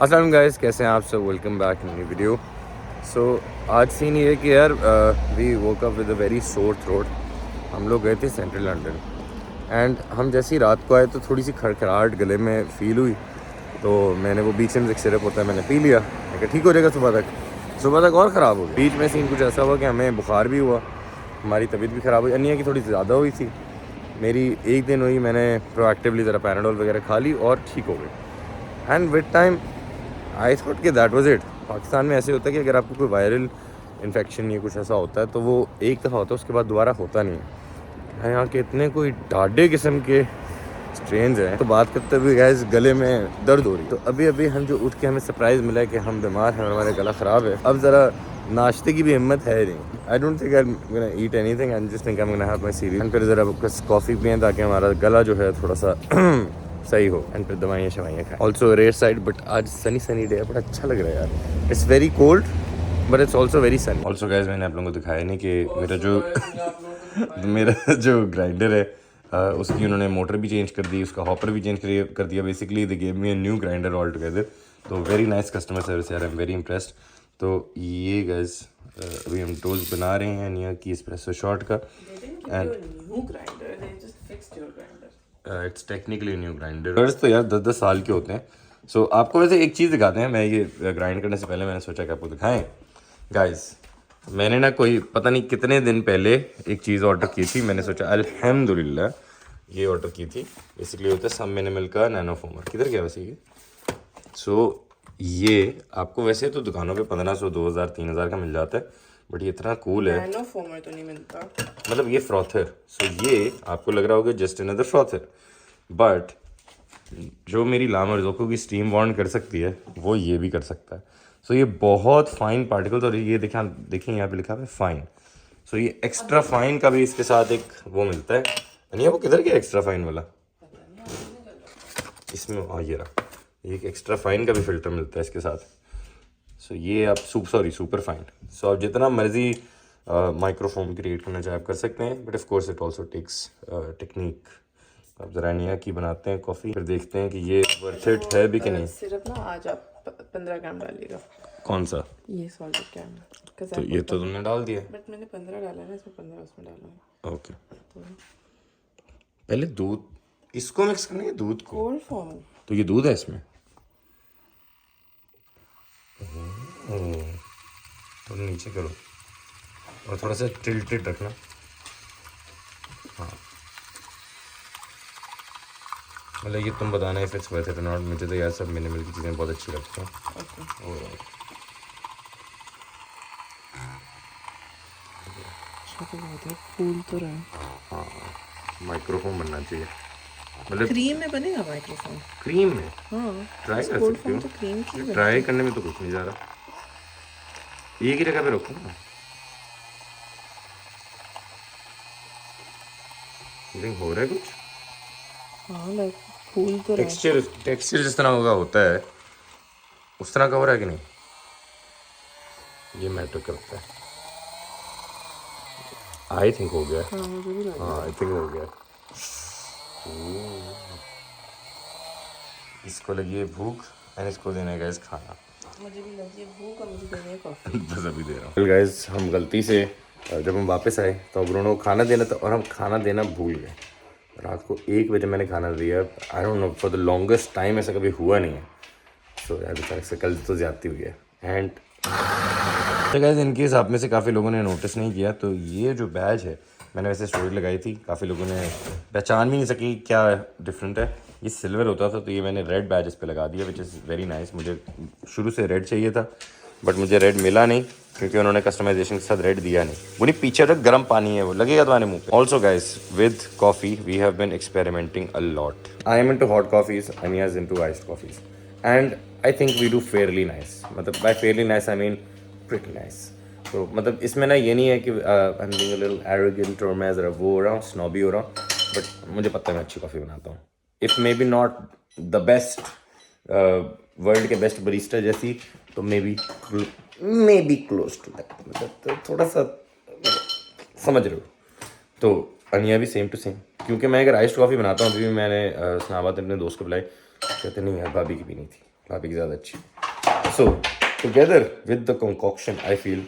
अस्सलाम गाइस, कैसे हैं आप सब। Welcome back new video. So आज सीन ये है कि यार we woke up with a very sore throat. हम लोग गए थे सेंट्रल लंदन एंड हम जैसे ही रात को आए तो थोड़ी सी खड़खड़ाहट गले में फ़ील हुई। तो मैंने वो बीच एक सिरप होता है, मैंने पी लिया। मैं कहा ठीक हो जाएगा सुबह तक और ख़राब हो गया। बीच में सीन कुछ ऐसा हुआ कि हमें बुखार भी हुआ, हमारी तबीयत भी ख़राब हुई। अनिया की थोड़ी ज़्यादा हुई थी, मेरी एक दिन हुई। मैंने प्रोएक्टिवली ज़रा पैराडोल वगैरह खा ली और ठीक हो गई। And with time I thought कि दैट वाज इट। पाकिस्तान में ऐसे होता है कि अगर आपको कोई वायरल इन्फेक्शन या कुछ ऐसा होता है तो वो एक दफ़ा होता है, उसके बाद दोबारा होता नहीं है। यहाँ के इतने कोई डाढ़े किस्म के स्ट्रेन्स हैं। तो बात करते हुए गैस गले में दर्द हो रही। तो अभी अभी हम जो उठ के हमें सरप्राइज़ मिला है कि हम बीमार हैं और हमारा गला ख़राब है। अब ज़रा नाश्ते की भी हिम्मत है नहीं। I don't think I am gonna eat anything and just think I am gonna have my serial. फिर ज़रा बस कॉफ़ी पिएं ताकि हमारा गला जो है थोड़ा सा सही हो एंड फिर दवाइयाँ शवाइयाँ खाएं। ऑल्सो रेयर साइड, बट आज सनी डे है, बड़ा अच्छा लग रहा है यार। It's very cold but it's also very Sunny. Also guys, मैंने आप लोगों को दिखाया नहीं कि मेरा जो ग्राइंडर है उसकी उन्होंने मोटर भी चेंज कर दी, उसका हॉपर भी चेंज कर दिया। Basically they gave me a new grinder all together. तो वेरी नाइस कस्टमर सर्विस यार, आई एम वेरी इम्प्रेस्ड। तो ये गाइस अभी हम टोस्ट बना रहे हैं निया की एस्प्रेसो शॉट का। And it's technically new grinder. तो यार 10-10 साल के होते हैं। सो आपको वैसे एक चीज़ दिखाते हैं। मैं ये ग्राइंड करने से पहले मैंने सोचा कि आपको दिखाएं गाइस। मैंने ना कोई पता नहीं कितने दिन पहले एक चीज़ ऑर्डर की थी। मैंने सोचा अल्हम्दुलिल्लाह ये ऑर्डर की थी। बेसिकली होता है सम मिनिमल का नैनो फोमर। किधर गया वैसे ये? सो ये आपको वैसे तो दुकानों पे 1500, 2000, 3000 का मिल जाता है, बट ये इतना कूल है। नैनो फोमर तो नहीं मिलता, मतलब ये फ्रॉथर। सो ये आपको लग रहा होगा जस्ट अनदर फ्रॉथर, बट जो मेरी लामरजोकों की स्टीम बॉन्ड कर सकती है वो ये भी कर सकता है। सो ये बहुत फाइन पार्टिकल्स, और ये देखिए यहाँ पे लिखा है फाइन। सो ये एक्स्ट्रा फाइन का भी इसके साथ एक वो मिलता है। यानी वो किधर गया एक्स्ट्रा फाइन वाला? इसमें ये रहा। एक एक्स्ट्रा फाइन का भी फिल्टर मिलता है इसके साथ। सो ये आप सुपर फाइन। सो आप जितना मर्जी माइक्रोफोन क्रिएट करना चाहे आप कर सकते हैं, but of course it also takes technique. आप ज़रा निया की बनाते हैं कॉफ़ी, फिर देखते हैं कि ये वर्थ इट है भी कि नहीं। सिर्फ ना आज आप 15 ग्राम डालिएगा। कौन सा? ये सॉल्टेड कैमरा, तो ये तो तुमने डाल दिया। बट मैंने 15 डाला है ना, इसमें 15 उसमें डाला है। ओके, पहले दूध इसको मिक्स करना है, दूध को। Cold form. तो ये दूध है इसमें। तो नीचे करो और थोड़ा सा टिल्टेड रखना। हाँ, मतलब ये तुम बताना इफ इट्स वर्थ इट और नॉट। मुझे तो यार सब मिनिमल की चीज़ें बहुत अच्छी लगती हैं। फूल तो रहा। हाँ, माइक्रोफोन बनना चाहिए। मतलब क्रीम में बनेगा माइक्रोफोन। क्रीम में हाँ, ट्राई कर कोल्ड सकती फॉर्म हो। तो क्रीम की ट्राई करने में तो कुछ नहीं जा रहा। एक ही जगह पे रखो ना। फीलिंग हो रहा है कुछ। हाँ, लाइक फूल तो रहा। टेक्सचर जिस तरह होगा होता है उस तरह का हो रहा है कि नहीं, ये मैटर करता है। आई थिंक हो गया। हाँ, मुझे भी लगा। हाँ, आई थिंक हो गया। इसको लगी है भूख एंड इसको देना है गाइस खाना। मुझे भी लगी है भूख और मुझे देनी है कॉफी। बस अभी दे रहा हूँ। गाइस हम गलती से जब हम वापस आए तो ब्रूनो को खाना देना था और हम खाना देना भूल गए। रात को 1 बजे मैंने खाना दिया। I don't know, for the longest time ऐसा कभी हुआ नहीं है। सो यार बेचारे से कल तो ज़्यादती हुई है। एंड तो गाइस इनके हिसाब में से काफ़ी लोगों ने नोटिस नहीं किया, तो ये जो बैज है मैंने वैसे स्टोरी लगाई थी, काफ़ी लोगों ने पहचान भी नहीं सकी क्या डिफरेंट है। ये सिल्वर होता था तो ये मैंने रेड बैज इस पे लगा दिया, विच इज़ वेरी नाइस। मुझे शुरू से रेड चाहिए था बट मुझे रेड मिला नहीं क्योंकि उन्होंने कस्टमाइजेशन के साथ रेड दिया नहीं। वो नहीं, पीछे तक गर्म पानी है, वो लगेगा तुम्हारे मुंह पे। Also guys with coffee we have been experimenting a lot. I am into hot coffees, Aniya is into iced coffees and I think we do fairly nice. मतलब by fairly nice I mean pretty nice. तो मतलब इसमें ना ये नहीं है कि I am being a little arrogant और मैं ज़रा वो हो रहा हूँ, स्नॉबी हो रहा हूँ, बट मुझे पता है मैं अच्छी कॉफ़ी बनाता हूँ। If maybe not the best world के बेस्ट बरिस्टा जैसी, तो maybe close to that. मतलब तो थोड़ा सा समझ रहे हो। तो अनिया भी सेम टू सेम, क्योंकि मैं अगर आइस्ड कॉफ़ी बनाता हूँ, अभी भी मैंने इस्लामाबाद अपने दोस्त को बुलाई, कहते नहीं यार भाभी की भी नहीं थी। भाभी की ज़्यादा अच्छी। सो together with the concoction I feel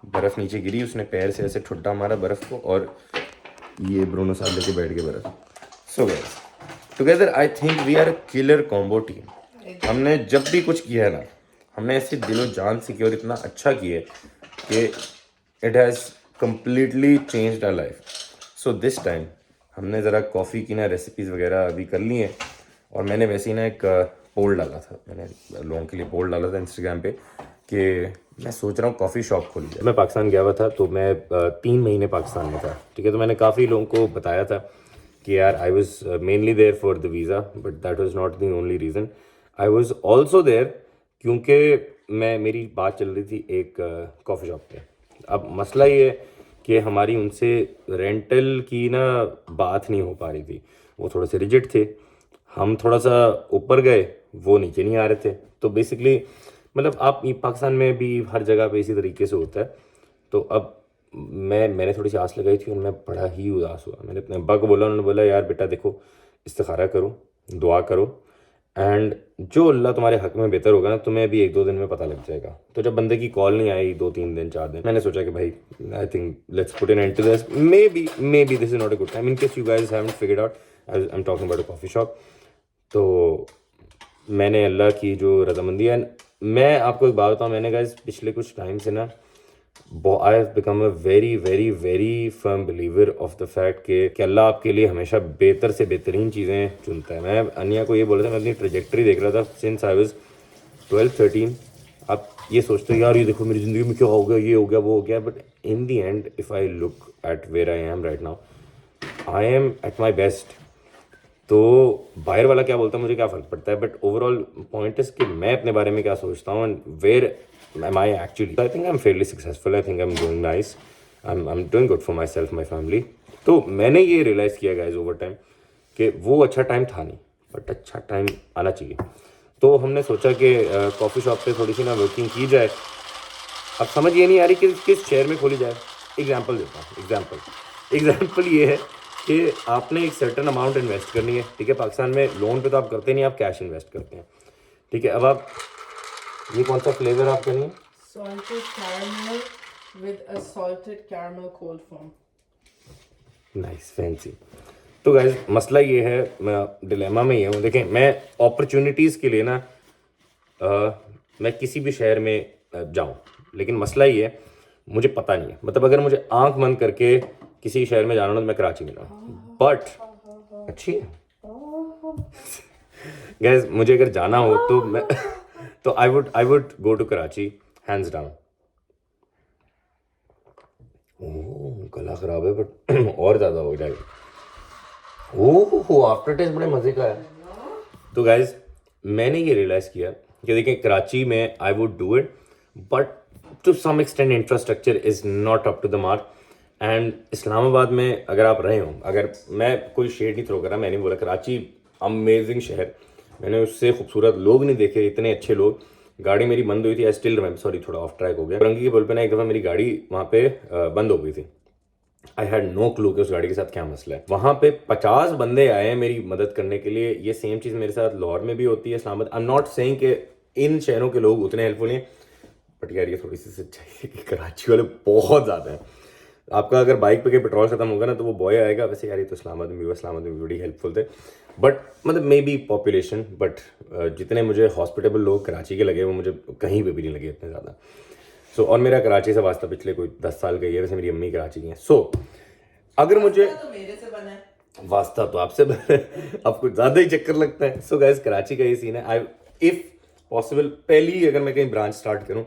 बर्फ़ नीचे गिरी, उसने पैर से ऐसे ठुड्डा मारा बर्फ़ को और ये ब्रूनो साहब लेके बैठ गए बर्फ़। So guys together I think we are a killer combo team. हमने जब भी कुछ किया है ना, हमने ऐसे दिलो जान से किया और इतना अच्छा किया है कि it has completely changed our life. So this time हमने ज़रा कॉफ़ी की ना रेसिपीज़ वगैरह अभी कर ली हैं और मैंने वैसे ही ना एक पोल डाला था, मैंने लोगों के लिए पोल डाला था इंस्टाग्राम पे कि मैं सोच रहा हूँ कॉफ़ी शॉप खोली जाए। मैं पाकिस्तान गया हुआ था तो मैं 3 महीने पाकिस्तान में था, ठीक है। तो मैंने काफ़ी लोगों को बताया था कि यार I was mainly there for the visa, but that was not the only reason. I was also there क्योंकि मेरी बात चल रही थी एक कॉफ़ी शॉप पे। अब मसला ये है कि हमारी उनसे रेंटल की ना बात नहीं हो पा रही थी, वो थोड़े से रिजिड थे। हम थोड़ा सा ऊपर गए, वो नीचे नहीं आ रहे थे। तो बेसिकली मतलब आप पाकिस्तान में भी हर जगह पे इसी तरीके से होता है। तो अब मैंने थोड़ी सी आस लगाई थी और मैं बड़ा ही उदास हुआ। मैंने अपने अब्बा को बोला, उन्होंने बोला यार बेटा देखो, इस्तिखारा करो, दुआ करो, एंड जो अल्लाह तुम्हारे हक में बेहतर होगा ना, तुम्हें भी 1-2 दिन में पता लग जाएगा। तो जब बंदे की कॉल नहीं आई 2-3 दिन 4 दिन, मैंने सोचा कि भाई I think let's put an end to this. Maybe this is not a good time in case you guys haven't figured out. I am talking about a coffee shop. तो मैंने अल्लाह की जो रजामंदी है, मैं आपको एक बात बताऊँ, मैंने गाइज पिछले कुछ टाइम से ना I have become a very very very firm believer of the fact कि अल्लाह आपके लिए हमेशा बेहतर से बेहतरीन चीज़ें चुनता है। मैं अनिया को ये बोला था, मैं अपनी ट्रेजेक्टरी देख रहा था सिंस आई वाज 12-13। आप ये सोचते हो यार ये देखो मेरी ज़िंदगी में क्या हो गया, ये हो गया, वो हो गया, but in the end if I look at where I am right now, I am at my best. तो बाहर वाला क्या बोलता है मुझे क्या फ़र्क पड़ता है, बट ओवरऑल पॉइंट इज़ कि मैं अपने बारे में क्या सोचता हूँ and where am I actually. I think I am fairly successful, I think I am doing nice, I am doing good for myself, my family. तो मैंने ये रियलाइज़ किया गाइज ओवर टाइम कि वो अच्छा टाइम था नहीं, but अच्छा टाइम आना चाहिए। तो हमने सोचा कि कॉफ़ी शॉप पे थोड़ी सी ना वर्किंग की जाए। अब समझ ये नहीं आ रही कि किस शेयर में खोली जाए। एग्जाम्पल देता हूँ, एग्जाम्पल ये है कि आपने एक सर्टन अमाउंट इन्वेस्ट करनी है, ठीक है। पाकिस्तान में लोन पे तो आप करते नहीं, आप कैश इन्वेस्ट करते हैं, ठीक है। अब आप ये कौन सा फ्लेवर आप करनी है? Salted caramel with a salted caramel cold foam. Nice fancy. तो गाइज मसला ये है, मैं डिलेमा में ही हूँ। देखें मैं अपॉर्चुनिटीज़ के लिए ना मैं किसी भी शहर में जाऊँ, लेकिन मसला ये है मुझे पता नहीं है। मतलब अगर मुझे आंख बंद करके किसी शहर में जाना हो तो मैं कराची में जाऊँ, बट अच्छी है गैस, मुझे अगर जाना हो तो मैं तो I would go to Karachi hands down. ओह गला खराब है बट और ज़्यादा हो जाएगा। ओह आफ्टर टेस्ट बड़े मज़े का है। तो गाइज मैंने ये रियलाइज़ किया कि देखिए कराची में I would do it, but to some extend infrastructure is not up to the mark. And Islamabad में अगर आप रहे हो, अगर मैं कोई शेड नहीं थ्रो कर रहा, मैंने बोला कराची अमेजिंग शहर, मैंने उससे खूबसूरत लोग नहीं देखे, इतने अच्छे लोग। गाड़ी मेरी बंद हुई थी, आई स्टिल रिमेंबर, सॉरी थोड़ा ऑफ ट्रैक हो गया। रंगी के पुल पे ना एक दफ़ा मेरी गाड़ी वहाँ पे बंद हो गई थी। आई हैड नो क्लू कि उस गाड़ी के साथ क्या मसला है। वहाँ पे 50 बंदे आए हैं मेरी मदद करने के लिए। ये सेम चीज़ मेरे साथ लाहौर में भी होती है, इस्लामाबाद। आई एम नॉट सेइंग कि इन शहरों के लोग उतने हेल्पफुल हैं, बट यार ये थोड़ी सी सच्चाई है कि कराची वाले बहुत ज़्यादा हैं। आपका अगर बाइक पे पेट्रोल खत्म होगा ना तो वो बॉय आएगा। वैसे यार ये तो इस्लामाबाद में भी हुआ, इस्लामाबाद में भी बड़ी हेल्पफुल थे, बट मतलब मे बी पॉपुलेशन, बट जितने मुझे हॉस्पिटेबल लोग कराची के लगे वो मुझे कहीं पे भी नहीं लगे इतने ज़्यादा। सो और मेरा कराची से वास्ता पिछले कोई 10 साल का ही है। वैसे मेरी अम्मी कराची की हैं। सो अगर मुझे तो मेरे से बना है। वास्ता तो आपसे आपको ज़्यादा ही चक्कर लगता है। सो गाइस कराची का ये सीन है। आई इफ़ पॉसिबल पहली अगर मैं कहीं ब्रांच स्टार्ट करूँ,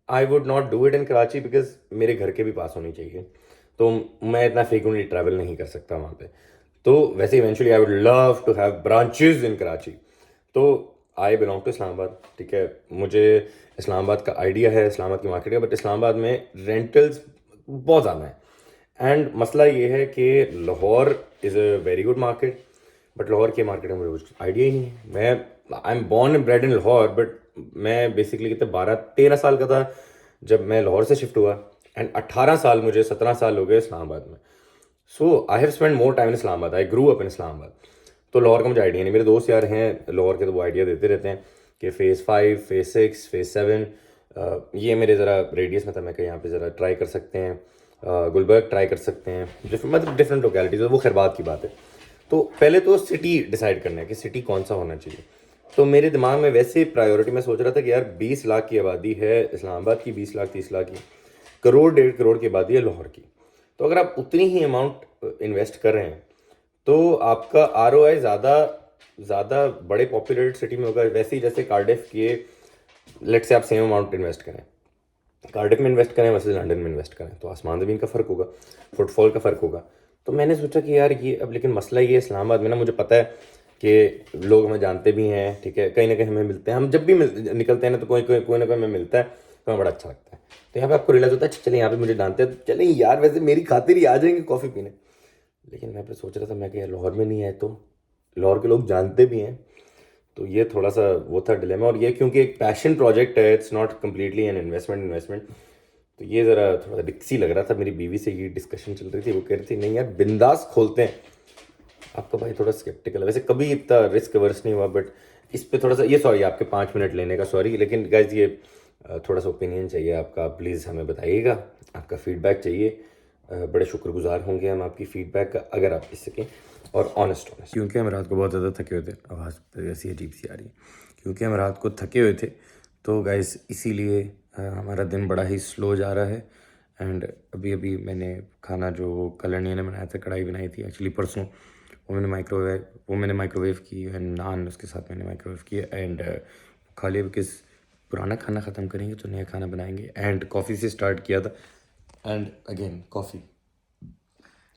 I would not do it in Karachi because मेरे घर के भी पास होनी चाहिए। तो मैं इतना फ्रीक्वेंटली ट्रैवल नहीं कर सकता वहाँ पे। तो वैसे eventually I would love to have branches in Karachi. तो आई बिलोंग टू इस्लामाबाद, ठीक है। मुझे इस्लामाबाद का आइडिया है, इस्लामाबाद की मार्केट है, बट इस्लामाबाद में रेंटल्स बहुत ज़्यादा हैं। एंड मसला ये है कि Lahore is a very good market, but Lahore के मार्केट में मुझे कुछ आइडिया ही नहीं है। मैं I am born and bread in Lahore, but मैं बेसिकली कितने 12-13 साल का था जब मैं लाहौर से शिफ्ट हुआ, एंड 18 साल मुझे 17 साल हो गए इस्लामाबाद में। So I have spend more time in Islamabad, I grew up in Islamabad. तो लाहौर का मुझे आइडिया नहीं। मेरे दोस्त यार हैं लाहौर के, तो वो आइडिया देते रहते हैं। कि फ़ेज़ 5, फ़ेज़ 6, फ़ेज़ 7 ये मेरे ज़रा रेडियस में था। मैं कहा यहाँ पे ज़रा ट्राई कर सकते हैं, गुलबर्ग ट्राई कर सकते हैं, मतलब डिफरेंट लोकेलिटीज़, वो खैर बात की बात है। तो पहले तो सिटी डिसाइड करना है कि सिटी कौन सा होना चाहिए। तो मेरे दिमाग में वैसे प्रायोरिटी मैं सोच रहा था कि यार 20 लाख की आबादी है इस्लामाबाद की, 20 लाख 30 लाख की, करोड़ 1.5 करोड़ की आबादी है लाहौर की। तो अगर आप उतनी ही अमाउंट इन्वेस्ट कर रहे हैं तो आपका ROI ज़्यादा बड़े पॉपुलेटेड सिटी में होगा। वैसे ही जैसे कार्डिफ के लेट से आप सेम अमाउंट इन्वेस्ट करें, कार्डिफ में इन्वेस्ट करें वर्सेस लंदन में इन्वेस्ट करें, तो आसमान ज़मीन का फ़र्क होगा, फुटफॉल का फ़र्क होगा। तो मैंने सोचा कि यार ये अब, लेकिन मसला ये इस्लामाबाद में ना, मुझे पता है कि लोग हमें जानते भी हैं, ठीक है, कहीं ना कहीं हमें मिलते हैं, हम जब भी निकलते हैं ना तो कोई ना कोई हमें मिलता है, तो हमें बड़ा अच्छा लगता है। तो यहाँ पे आपको रियलाइज़ होता है चले यहाँ पे मुझे जानते हैं, तो चले यार वैसे मेरी खातिर ही आ जाएंगे कॉफ़ी पीने। लेकिन मैं फिर सोच रहा था, मैं कि यार लाहौर में नहीं है तो लाहौर के लोग जानते भी हैं, तो ये थोड़ा सा वो था डिलेमा। और ये क्योंकि एक पैशन प्रोजेक्ट है, it's not completely an investment, तो ये ज़रा थोड़ा डिक्सी लग रहा था। मेरी बीवी से ये डिस्कशन चल रही थी, वो कह रही थी नहीं यार बिंदास खोलते हैं। आपका भाई थोड़ा स्केप्टिकल है, वैसे कभी इतना रिस्क वर्स नहीं हुआ, बट इस पे थोड़ा सा ये, सॉरी आपके 5 मिनट लेने का सॉरी, लेकिन गाइज ये थोड़ा सा ओपिनियन चाहिए आपका, प्लीज़ हमें बताइएगा, आपका फीडबैक चाहिए। बड़े शुक्रगुजार होंगे हम आपकी फ़ीडबैक का अगर आप इस सकें, और ऑनेस्ट, क्योंकि हम रात को बहुत ज़्यादा थके हुए थे। आवाज़ ऐसी अजीब सी आ रही है, क्योंकि हम रात को थके हुए थे, तो गाइज इसीलिए हमारा दिन बड़ा ही स्लो जा रहा है। एंड अभी अभी मैंने खाना जो कल ने बनाया था, कढ़ाई बनाई थी एक्चुअली परसों, वो मैंने माइक्रोवेव की, एंड नान उसके साथ मैंने माइक्रोवेव किया, एंड खा लिया, बिकॉज पुराना खाना ख़त्म करेंगे तो नया खाना बनाएंगे। एंड कॉफ़ी से स्टार्ट किया था, एंड अगेन कॉफ़ी।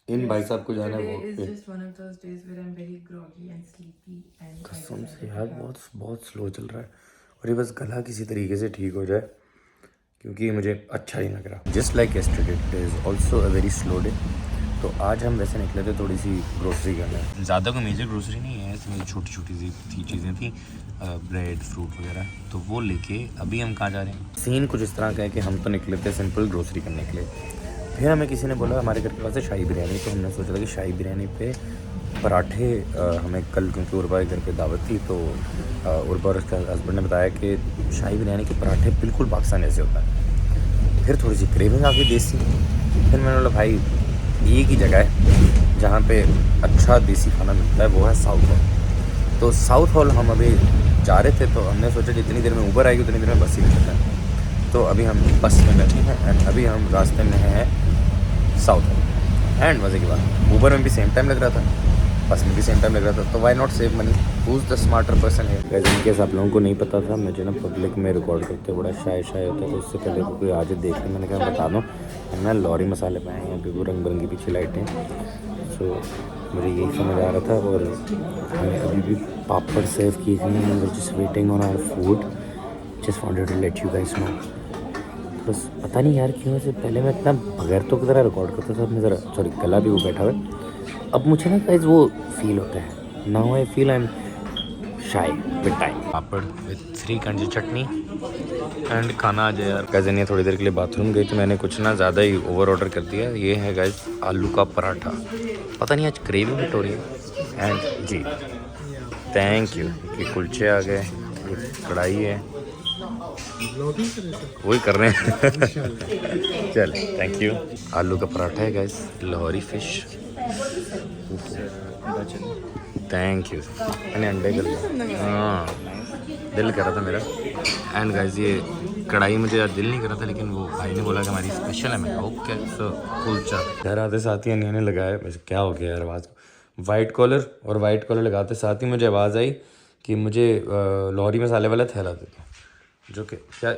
इन भाई साहब को जाना है Today is just one of those days where I'm very groggy and sleepy and I कसम से decided यार to have बहुत स्लो चल रहा है, और ये बस गला किसी तरीके से ठीक हो जाए, क्योंकि मुझे अच्छा नहीं लग रहा। Just like yesterday, today is also a very slow day. तो आज हम वैसे निकले थे थोड़ी सी ग्रोसरी करने, ज़्यादा कोई मेजर ग्रोसरी नहीं है, इसमें छोटी छोटी सी चीज़ें थी, ब्रेड फ्रूट वगैरह, तो वो लेके अभी हम कहाँ जा रहे हैं। सीन कुछ इस तरह का है कि हम तो निकले थे सिंपल ग्रोसरी करने के लिए, फिर हमें किसी ने बोला हमारे घर के पास है शाही बिरयानी, तो हमने सोचा था कि शाही बिरयानी पे पराठे, हमें कल क्योंकि उर्बा के घर पे दावत थी, तो उर्बा और उसके हस्बैंड ने बताया कि शाही बिरयानी के पराठे बिल्कुल पाकिस्तान जैसे होता है। फिर थोड़ी सी क्रेविंग आ गई देसी, फिर मैंने बोला भाई एक ही जगह है जहाँ पे अच्छा देसी खाना मिलता है, वो है साउथ हॉल। तो साउथ हॉल हम अभी जा रहे थे, तो हमने सोचा जितनी देर में ऊबर आएगी उतनी देर में बस ही ले लेते हैं। तो अभी हम बस में बैठे हैं, एंड अभी हम रास्ते में हैं साउथ हॉल। एंड मज़े की बात, ऊबर में भी सेम टाइम लग रहा था, बस में भी सेम टाइम लग रहा था, तो why not save money, who is the smarter person है। वैसे इन केस आप लोगों को नहीं पता था, मुझे ना पब्लिक में रिकॉर्ड करते बड़ा शाय होता है, तो उससे पहले कोई आज देख के मैंने कहा बता दूँ, मैं लॉरी मसाले पाए हैं यहाँ पे, वो रंग बिरंगी पीछे लाइटें, सो मुझे यही समझ आ रहा था। और हमें अभी भी पापड़ सर्व किए गए हैं, we just waiting on our food, just wanted to let you guys know. बस पता नहीं यार क्यों से पहले मैं इतना बगैर तो की तरह रिकॉर्ड करता था, अपने ज़रा सॉरी गला भी वो बैठा हुआ है, अब मुझे ना गाइस वो फील होता है, now I feel I am shy with time. Papad with 3 kanji chutney and खाना आ जाए यार। कज़न ये थोड़ी देर के लिए बाथरूम गई, तो मैंने कुछ ना ज़्यादा ही ओवर ऑर्डर कर दिया। ये है गाइस आलू का पराठा, पता नहीं आज क्रेविंग हिट हो रही है। एंड जी थैंक यू, ये कुलचे आ गए, ये कढ़ाई है, वही कर रहे हैं चल थैंक यू। आलू का पराठा है guys, Lahori fish, thank you. मैंने अंडे कर लिया, हाँ दिल कर रहा था मेरा। एंड गाइस ये कढ़ाई मुझे यार दिल नहीं कर रहा था, लेकिन वो भाई ने बोला कि हमारी स्पेशल है। मैं ओके सो कुलचा। घर आते साथ ही अन्य ने लगाया, वैसे क्या हो गया यार आवाज़ को, वाइट कॉलर, और वाइट कॉलर लगाते साथ ही मुझे आवाज़ आई कि मुझे लाहौरी मसाले वाला थैला दे दो, जो कि क्या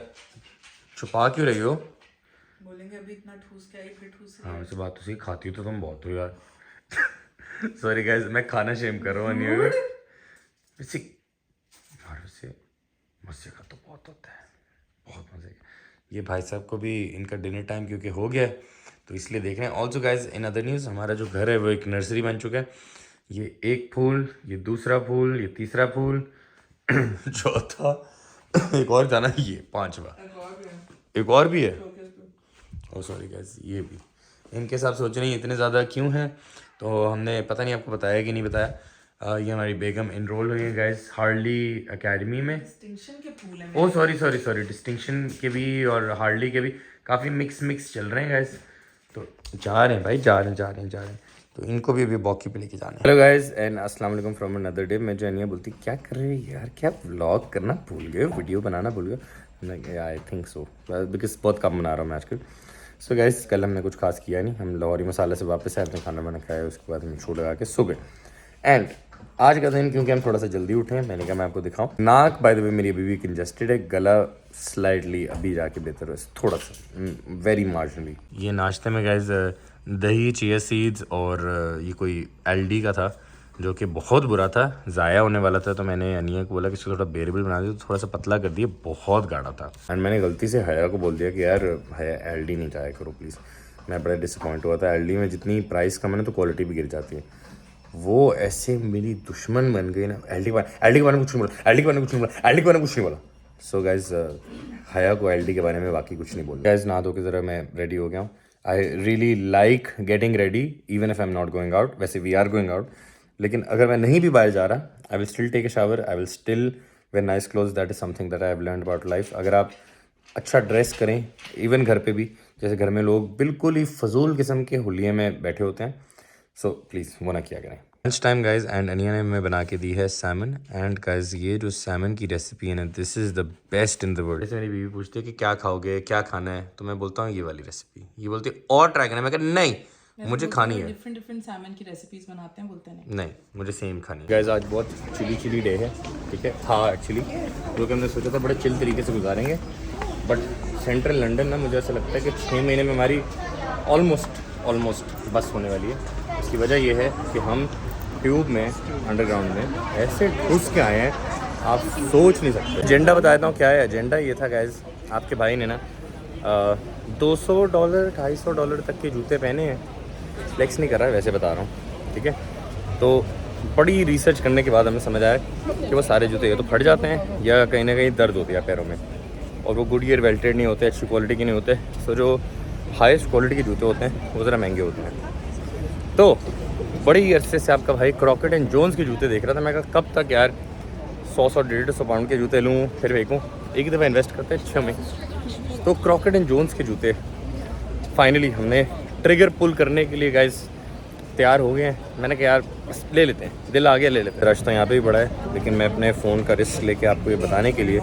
छुपा क्यों रही हो? बोलेंगे अभी इतना ठूस के आई फिर ठूस रही हाँ है। वैसे बात तो सही, खाती हो तो तुम बहुत हो यार सॉरी गाइस, मैं खाना शेम कर रहा हूँ अन्य को। वैसे यार वैसे मज़े का तो बहुत होता है, बहुत मज़े का। ये भाई साहब को भी इनका डिनर टाइम क्योंकि हो गया है, तो इसलिए देख रहे हैं। Also guys in other news, हमारा जो घर है वो एक नर्सरी बन चुका है। ये एक फूल, ये दूसरा फूल, ये तीसरा फूल चौथा एक और था ना, ये 5वां, एक और भी है। ओ सॉरी गाइज, ये भी इनके साथ सोच रहे हैं इतने ज़्यादा क्यों हैं, तो हमने पता नहीं आपको बताया कि नहीं बताया, ये हमारी बेगम इनरोल हुई है गाइस हार्ली एकेडमी में। डिस्टिंक्शन के फूल हैं। ओ सॉरी डिस्टिंक्शन के भी और हार्ली के भी काफ़ी मिक्स चल रहे हैं गाइस। तो जा रहे हैं भाई, जा रहे हैं। तो इनको भी अभी बॉकी पे लेके जाना है। हेलो गाइस एंड अस्सलाम वालेकुम फ्रॉम अनदर डे। मैं जानिया बोलती क्या कर रहे हो यार, क्या व्लॉग करना भूल गए, वीडियो बनाना भूल गए। आई थिंक सो बिकॉज बहुत कम बना रहा हूँ मैं आजकल। सो गाइस कल हमने कुछ खास किया नहीं, हम लाहौरी मसाले से वापस आए, अपने खाना वाना खाया, उसके बाद हम शो लगा के सो गए। एंड आज का दिन क्योंकि हम थोड़ा सा जल्दी उठे हैं, मैंने कहा मैं आपको दिखाऊं। नाक बाय द वे मेरी अभी भी कंजस्टेड है, गला स्लाइडली अभी जाके बेहतर है थोड़ा सा, वेरी मार्जिनली। ये नाश्ते में गाइस दही, चिया सीड्स और ये कोई एलडी का था जो कि बहुत बुरा था, ज़ाया होने वाला था। तो मैंने अनिया को बोला कि इसको थोड़ा बेरेबल बना दिया, तो थोड़ा सा पतला कर दिया, बहुत गाढ़ा था। एंड मैंने गलती से हया को बोल दिया कि यार हया एलडी नहीं खाया करो प्लीज़। मैं बड़ा डिसअपॉइंट हुआ था। एलडी में जितनी प्राइस कम है ना तो क्वालिटी भी गिर जाती है। वो ऐसे मेरी दुश्मन बन गई ना, एलडी के बारे में कुछ नहीं बोला। सो गाइज हया को एलडी के बारे में बाकी कुछ नहीं बोला। गाइज नहा धो के ज़रा मैं रेडी हो गया हूँ। I really like getting ready even if I am not going out. वैसे वी आर गोइंग आउट, लेकिन अगर मैं नहीं भी बाहर जा रहा, I will still take a shower, I will still wear nice clothes. That is something that I have learned about life. अगर आप अच्छा ड्रेस करें, इवन घर पे भी, जैसे घर में लोग बिल्कुल ही फजूल किस्म के हुलिये में बैठे होते हैं, सो प्लीज़ वो ना किया करें। लंच टाइम गाइज एंड अनिया ने हमें बना के दी है सैमन। एंड गाइज ये जो सैमन की रेसिपी है ना, this is the best in the world. जैसे मेरी बीवी पूछती है कि क्या खाओगे, क्या खाना है, तो मैं बोलता हूँ ये वाली रेसिपी। ये बोलती है और ट्राई करना, मैं कहता नहीं मुझे खानी है। डिफरेंट सैमन की रेसिपीज बनाते हैं, बोलते हैं नहीं मुझे सेम खानी है। गाइज आज बहुत चिली डे है, ठीक है, हाँ एक्चुअली क्योंकि हमने सोचा था बड़े चिल तरीके से गुजारेंगे, बट सेंट्रल लंदन ना मुझे ऐसा लगता है कि 6 महीने में हमारी ऑलमोस्ट बस होने वाली है। उसकी वजह यह है कि हम ट्यूब में, अंडरग्राउंड में ऐसे घुस के आए हैं, आप सोच नहीं सकते। एजेंडा बता देता हूँ क्या है। एजेंडा ये था गाइज, आपके भाई ने ना $200 $250 तक के जूते पहने हैं। फ्लेक्स नहीं कर रहा है, वैसे बता रहा हूँ, ठीक है। तो बड़ी रिसर्च करने के बाद हमें समझ आया कि वो सारे जूते या तो फट जाते हैं या कहीं ना कहीं दर्द होती है पैरों में, और वो गुडईयर वेल्टेड नहीं होते, अच्छी क्वालिटी के नहीं होते। सो जो हाईएस्ट क्वालिटी के जूते होते हैं वो ज़रा महंगे होते हैं। तो बड़ी अरसे से आपका भाई क्रॉकेट एंड जोन्स के जूते देख रहा था। मैं कहा कब तक यार 100-150 पाउंड के जूते लूँ फिर फेंकूँ, एक ही दफ़ा इन्वेस्ट करते हैं 6 में। तो क्रॉकेट एंड जोन्स के जूते फाइनली हमने ट्रिगर पुल करने के लिए गाइस तैयार हो गए हैं। मैंने कहा यार ले लेते हैं, दिल आ गया ले लेते हैं। रश तो यहाँ पे भी बड़ा है, लेकिन मैं अपने फ़ोन का रिस्क लेके आपको ये बताने के लिए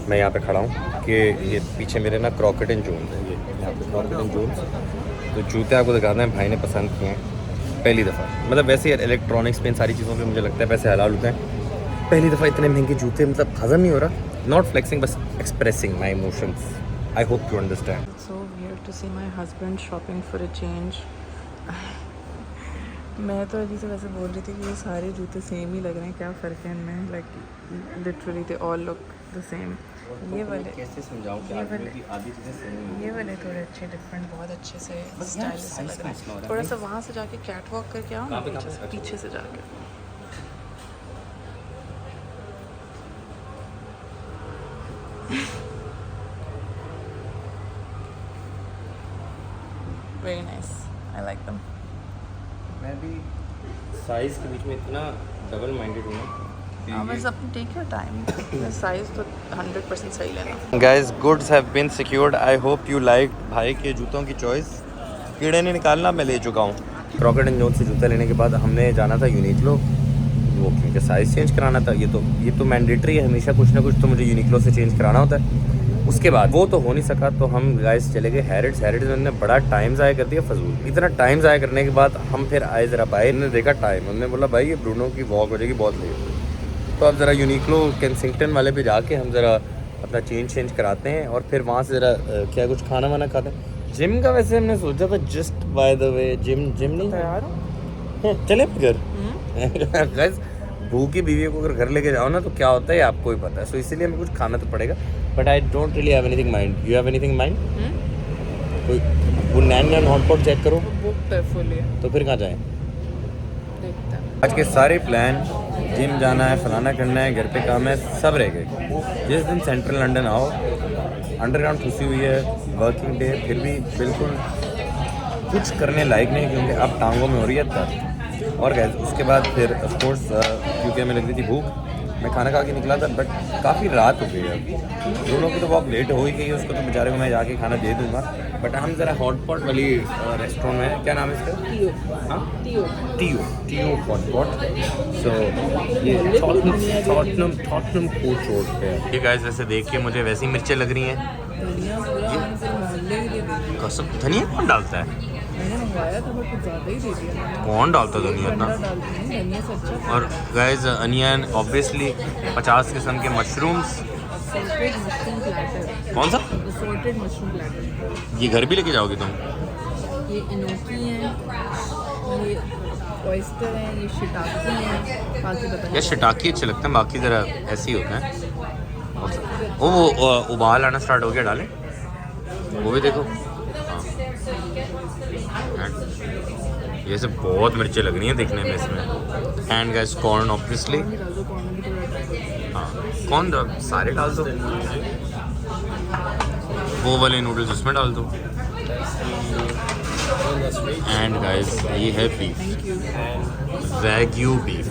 मैं यहाँ पे खड़ा हूँ कि ये पीछे मेरे ना क्रॉकेट एंड जोन्स है, ये यहाँ पे क्रॉकेट एंड जोन्स। तो जूते आपको दिखाते हैं, भाई ने पसंद किए हैं पहली दफ़ा। मतलब वैसे यार इलेक्ट्रॉनिक्स पे इन सारी चीज़ों पे मुझे लगता है पैसे हलाल होते हैं। पहली दफ़ा इतने महंगे जूते, मतलब हज़म नहीं हो रहा। नॉट फ्लेक्सिंग, बस expressing my emotions. I hope you understand. So weird to see my husband shopping for a change. मैं तो अभी से वैसे बोल रही थी कि ये सारे जूते सेम ही लग रहे हैं, क्या फ़र्क है इनमें। Like literally they all look the same. ये वाले कैसे समझाऊं कि आधी चीज़ें सेम ये वाले थोड़े अच्छे, डिफरेंट, बहुत अच्छे से स्टाइलिश से लग रहे हैं। थोड़ा सा वहाँ से जाके कैट वॉक करके आओ ना, पीछे से जाके। Very nice, I like them. मैं भी साइज़ के बीच में इतना डबल माइंडेड हूँ ना। बस अपनी टेक योर टाइम, साइज़ तो 100% सही लेना। Guys goods have been secured. I hope you like भाई के जूतों की चॉइस। कीड़े नहीं निकालना, मैं ले चुका हूँ। क्रॉकेट एंड जोन्स से जूता लेने के बाद हमने जाना था यूनिक्लो, वो क्योंकि साइज़ चेंज कराना था। ये तो मैंडेटरी है, हमेशा कुछ ना कुछ तो मुझे यूनिक्लो से चेंज कराना होता है। उसके बाद वो तो हो नहीं सका, तो हम गाइस चले गए हैरिड्स। हैरिड्स में उन्होंने बड़ा टाइम ज़ाया कर दिया फजूल। इतना टाइम ज़ाया करने के बाद हम फिर आए ज़रा बाहर, ने देखा टाइम, हमने बोला भाई ये ब्रूनो की वॉक हो जाएगी बहुत लेट। तो अब ज़रा यूनिक्लो केंसिंगटन वाले पे जाके हम ज़रा अपना चेंज कराते हैं, और फिर वहाँ से ज़रा क्या कुछ खाना वाना खाते हैं। जिम का वैसे हमने सोचा था, just by the way gym नहीं तैयार हो? चले घर। गाइस भूखी बीवी को अगर घर लेके जाओ ना तो क्या होता है आपको ही पता है। सो इसीलिए हमें कुछ खाना तो पड़ेगा, but I don't really have anything mind. You have anything mind? कोई वो नैन हॉटपॉट चेक करो, बुक है फुली। तो फिर कहाँ जाएं? देखते हैं। आज के सारे प्लान, जिम जाना है, फलाना करना है, घर पे काम है, सब रह गए। जिस दिन सेंट्रल लंदन आओ, अंडरग्राउंड खुशी हुई है, वर्किंग डे, फिर भी बिल्कुल कुछ करने लायक नहीं, क्योंकि अब टांगों में हो रही है दर्द। और गैस उसके बाद फिर ऑफ कोर्स क्योंकि हमें लग रही थी भूख, मैं खाना खा के निकला था, बट काफ़ी रात हो गई है अब। दोनों की तो बहुत लेट हो ही गई है, उसको तो बेचारे को मैं जाके खाना दे दूँगा। बट हम ज़रा हॉट पॉट वाली रेस्टोरेंट में, क्या नाम है इसका? हाँ, टीओ हॉट पॉट। सो ये टॉटनम कोर्ट रोड पे है। ये गाइस वैसे देख के मुझे वैसी मिर्चें लग रही हैं। धनिया पूरा मैंने पूरे मोहल्ले के लिए दे दिया। कसम, धनिया कौन डालता है? मैंने मंगवाया था बट कुछ ज़्यादा ही दे दिया। कौन डालता है धनिया इतना? ठंडा डालती हूँ, धनिया से अच्छा। और गाइस अनियन ऑब्वियसली 50 किस्म के मशरूम्स। Assorted mushroom platter. कौन सा? Assorted mushroom platter. ये घर भी लेके जाओगे तुम? ये इनोकी हैं, ये ऑयस्टर हैं, ये शिटाकी हैं, बाकी पता यार नहीं। शिटाकी अच्छे लगते हैं, बाकी ज़रा ऐसे ही होते हैं। वो उबाल आना स्टार्ट हो गया, डालें वो भी देखो। हाँ, ये सब बहुत मिर्चें लग रही हैं देखने में इसमें। And guys corn obviously. डाल दो कॉर्न भी थोड़ा ट्राई करो। हाँ, कौन सारे डाल दो, वो वाले नूडल्स उसमें डाल दो। एंड गाइस ये है beef, wagyu beef,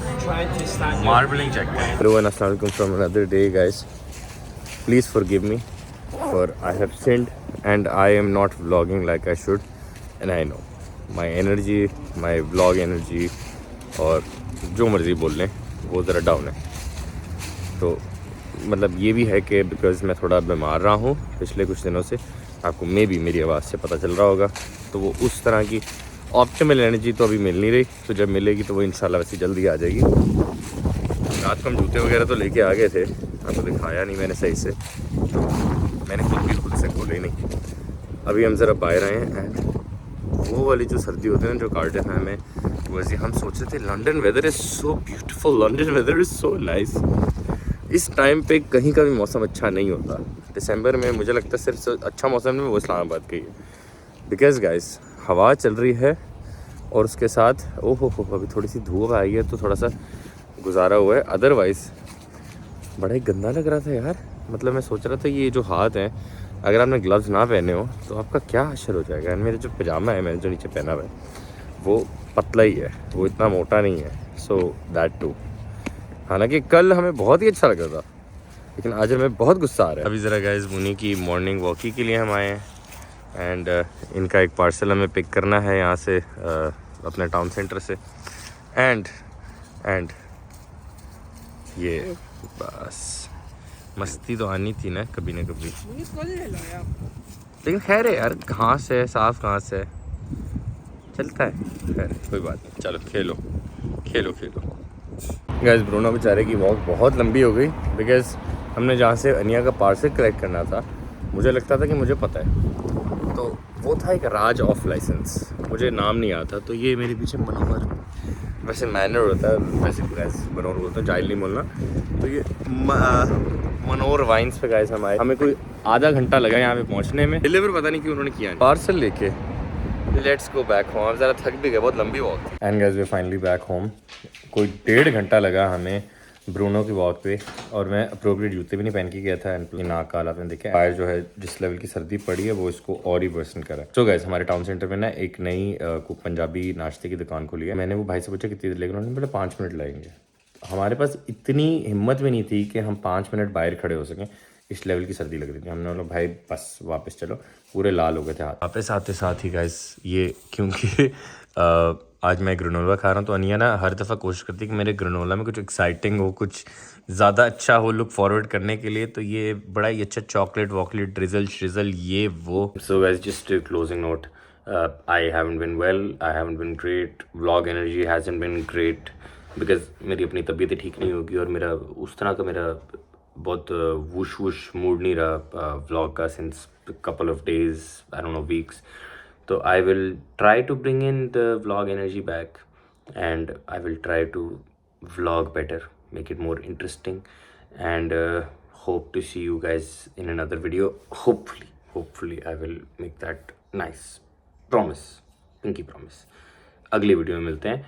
marbling check करें। हेलो एंड अस्सलाम वालेकुम from another day guys, please forgive me for I have sinned and I am not vlogging like I should, and I know my energy, my vlog energy और जो मर्ज़ी बोल लें वो ज़रा डाउन है। तो मतलब ये भी है कि बिकॉज़ मैं थोड़ा बीमार रहा हूँ पिछले कुछ दिनों से, आपको मे भी मेरी आवाज़ से पता चल रहा होगा। तो वो उस तरह की ऑप्टिमल एनर्जी तो अभी मिल नहीं रही, तो जब मिलेगी तो वो इंशाल्लाह वैसे जल्दी आ जाएगी। रात को हम जूते वगैरह तो लेके आ गए थे, आपको दिखाया नहीं मैंने सही से, तो मैंने खुद से खोले नहीं। अभी हम ज़रा बाहर आए हैं एंड वो वाली जो सर्दी होती है ना जो कार्डिफ है हमें, वैसे हम सोच रहे थे London weather is so beautiful, London weather is so nice. इस टाइम पे कहीं का भी मौसम अच्छा नहीं होता। दिसंबर में मुझे लगता है सिर्फ अच्छा मौसम में वो इस्लामाबाद का ही है, बिकॉज़ गाइस हवा चल रही है और उसके साथ ओहो अभी थोड़ी सी धूप आई है तो थोड़ा सा गुजारा हुआ है, अदरवाइज़ बड़ा ही गंदा लग रहा था यार। मतलब मैं सोच रहा था ये जो हाथ हैं अगर आपने ग्लव्स ना पहने हो तो आपका क्या असर हो जाएगा। मेरे जो पजामा है मैंने जो नीचे पहना हुआ है वो पतला ही है, वो इतना मोटा नहीं है। सो दैट टू, हालांकि कल हमें बहुत ही अच्छा लगा था लेकिन आज हमें बहुत गुस्सा आ रहा है। अभी ज़रा गाइस मुनी की मॉर्निंग वॉकिंग के लिए हम आए हैं एंड इनका एक पार्सल हमें पिक करना है यहाँ से अपने टाउन सेंटर से। एंड ये बस मस्ती तो आनी थी ना कभी ना कभी, लेकिन खैर है यार, घास है साफ घास है, चलता है, खैर कोई बात नहीं। चलो खेलो गाइस। ब्रूनो बेचारे की वॉक बहुत लंबी हो गई बिकॉज़ हमने जहाँ से अनिया का पार्सल कलेक्ट करना था मुझे लगता था कि मुझे पता है, तो वो था एक राज ऑफ लाइसेंस, मुझे नाम नहीं आता। तो ये मेरे पीछे मनोहर, वैसे मैनर होता है, वैसे मनोहर बोलते हैं, जाहिल नहीं बोलना। तो ये मनोहर वाइन्स पे गाइस हम आए, हमें कोई आधा घंटा लगा यहाँ पे पहुँचने में। डिलीवर पता नहीं क्यों उन्होंने किया, पार्सल लेके लेट्स गो बैक होम। अब ज़रा थक भी गए, बहुत लंबी वॉक थी। And guys we finally back home. कोई 1.5 घंटा लगा हमें ब्रूनो की वॉक पे, और मैं अप्रोप्रिएट जूते भी नहीं पहन के गया था। एंड नाक काला आपने देखा, बाहर जो है जिस लेवल की सर्दी पड़ी है वो इसको और ही वर्सन करा। सो गाइस हमारे टाउन सेंटर में ना एक नई पंजाबी नाश्ते की दुकान खुली है। मैंने वो भाई से पूछा कितनी देर लगेगी, उन्होंने बोला 5 मिनट लगेंगे। हमारे पास इतनी हिम्मत भी नहीं थी कि हम 5 मिनट बाहर खड़े हो सकें, इस लेवल की सर्दी लग रही थी। हमने बोला भाई बस वापस चलो, पूरे लाल हो गए थे हाथ। वापस आते साथ ही गाइस ये क्योंकि आज मैं ग्रेनोला खा रहा हूँ, तो अनिया ना हर दफ़ा कोशिश करती है कि मेरे ग्रेनोला में कुछ एक्साइटिंग हो, कुछ ज़्यादा अच्छा हो लुक फॉरवर्ड करने के लिए। तो ये बड़ा ही अच्छा चॉकलेट वॉकलेट ड्रिजल श्रिजल ये वो। So guys just closing note, I haven't been well, I haven't been great, vlog energy hasn't been great because मेरी अपनी तबीयत ठीक नहीं होगी और मेरा उस तरह का मेरा बहुत वुश मूड नहीं रहा व्लॉग का since couple of days, I don't know weeks. So I will try to bring in the vlog energy back and I will try to vlog better, make it more interesting, and hope to see you guys in another video. Hopefully I will make that nice. Promise, pinky promise. अगले video में मिलते हैं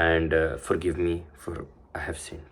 and forgive me for I have sinned.